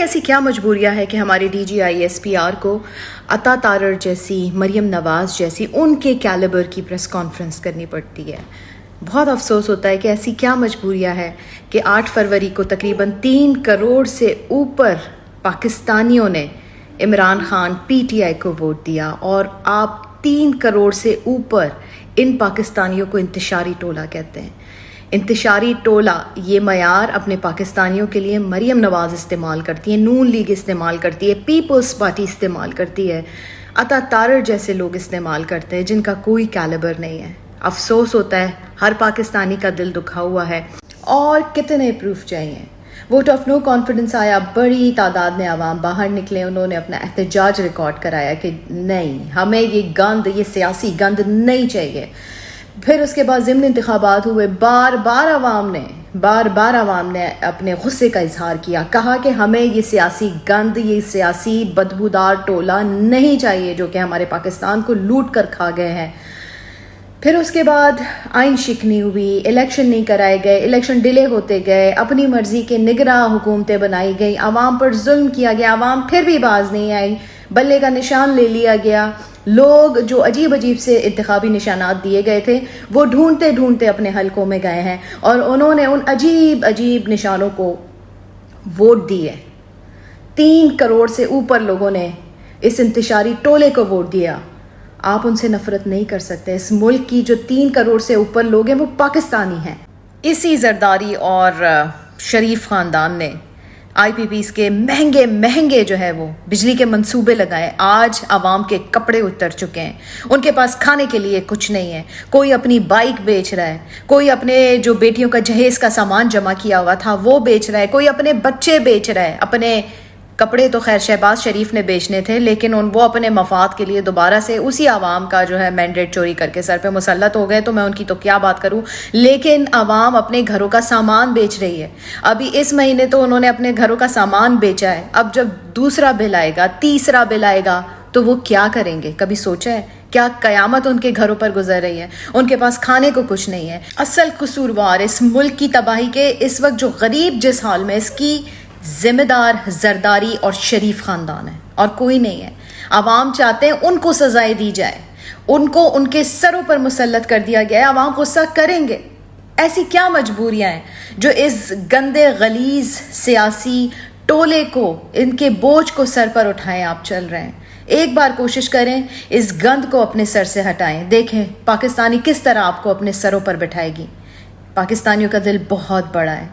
ایسی کیا مجبوریاں ہے کہ ہمارے D G I S P R کو عطا تارڑ جیسی، مریم نواز جیسی ان کے کیلیبر کی پریس کانفرنس کرنی پڑتی ہے؟ بہت افسوس ہوتا ہے کہ ایسی کیا مجبوریاں ہے کہ 8 فروری کو تقریباً 3 کروڑ سے اوپر پاکستانیوں نے Imran Khan P T I کو ووٹ دیا، اور آپ 3 کروڑ سے اوپر ان پاکستانیوں کو انتشاری ٹولہ کہتے ہیں۔ انتشاری ٹولہ یہ معیار اپنے پاکستانیوں کے لیے مریم نواز استعمال کرتی ہے، نون لیگ استعمال کرتی ہے، پیپلز پارٹی استعمال کرتی ہے، عطا تارڑ جیسے لوگ استعمال کرتے ہیں جن کا کوئی کیلیبر نہیں ہے۔ افسوس ہوتا ہے، ہر پاکستانی کا دل دکھا ہوا ہے۔ اور کتنے پروف چاہیے؟ ووٹ آف نو کانفیڈنس آیا، بڑی تعداد میں عوام باہر نکلے، انہوں نے اپنا احتجاج ریکارڈ کرایا کہ نہیں، ہمیں یہ گند، یہ سیاسی گند نہیں چاہیے۔ پھر اس کے بعد ضمن انتخابات ہوئے، بار بار عوام نے اپنے غصے کا اظہار کیا، کہا کہ ہمیں یہ سیاسی گند، یہ سیاسی بدبودار ٹولہ نہیں چاہیے جو کہ ہمارے پاکستان کو لوٹ کر کھا گئے ہیں۔ پھر اس کے بعد آئین شکنی ہوئی، الیکشن نہیں کرائے گئے، الیکشن ڈیلے ہوتے گئے، اپنی مرضی کے نگراں حکومتیں بنائی گئی، عوام پر ظلم کیا گیا، عوام پھر بھی باز نہیں آئی، بلے کا نشان لے لیا گیا۔ لوگ جو عجیب سے انتخابی نشانات دیے گئے تھے وہ ڈھونڈتے اپنے حلقوں میں گئے ہیں، اور انہوں نے ان عجیب نشانوں کو ووٹ دیے۔ 3 کروڑ سے اوپر لوگوں نے اس انتشاری ٹولے کو ووٹ دیا۔ آپ ان سے نفرت نہیں کر سکتے۔ اس ملک کی جو 3 کروڑ سے اوپر لوگ ہیں وہ پاکستانی ہیں۔ اسی زرداری اور شریف خاندان نے آئی پی پیز کے مہنگے جو ہے وہ بجلی کے منصوبے لگائے۔ آج عوام کے کپڑے اتر چکے ہیں، ان کے پاس کھانے کے لیے کچھ نہیں ہے۔ کوئی اپنی بائک بیچ رہا ہے، کوئی اپنے جو بیٹیوں کا جہیز کا سامان جمع کیا ہوا تھا وہ بیچ رہا ہے، کوئی اپنے بچے بیچ رہا ہے۔ اپنے کپڑے تو خیر شہباز شریف نے بیچنے تھے، لیکن وہ اپنے مفاد کے لیے دوبارہ سے اسی عوام کا جو ہے مینڈیٹ چوری کر کے سر پہ مسلط ہو گئے، تو میں ان کی تو کیا بات کروں۔ لیکن عوام اپنے گھروں کا سامان بیچ رہی ہے۔ ابھی اس مہینے تو انہوں نے اپنے گھروں کا سامان بیچا ہے، اب جب دوسرا بل آئے گا، تیسرا بل آئے گا تو وہ کیا کریں گے؟ کبھی سوچا ہے کیا قیامت ان کے گھروں پر گزر رہی ہے؟ ان کے پاس کھانے کو کچھ نہیں ہے۔ اصل قصوروار اس ملک کی تباہی کے اس وقت جو غریب جس حال میں، اس کی ذمہ دار زرداری اور شریف خاندان ہے، اور کوئی نہیں ہے۔ عوام چاہتے ہیں ان کو سزائیں دی جائے، ان کو ان کے سروں پر مسلط کر دیا گیا ہے۔ عوام غصہ کریں گے۔ ایسی کیا مجبوریاں ہیں جو اس گندے غلیظ سیاسی ٹولے کو، ان کے بوجھ کو سر پر اٹھائیں آپ چل رہے ہیں؟ ایک بار کوشش کریں، اس گند کو اپنے سر سے ہٹائیں، دیکھیں پاکستانی کس طرح آپ کو اپنے سروں پر بٹھائے گی۔ پاکستانیوں کا دل بہت بڑا ہے۔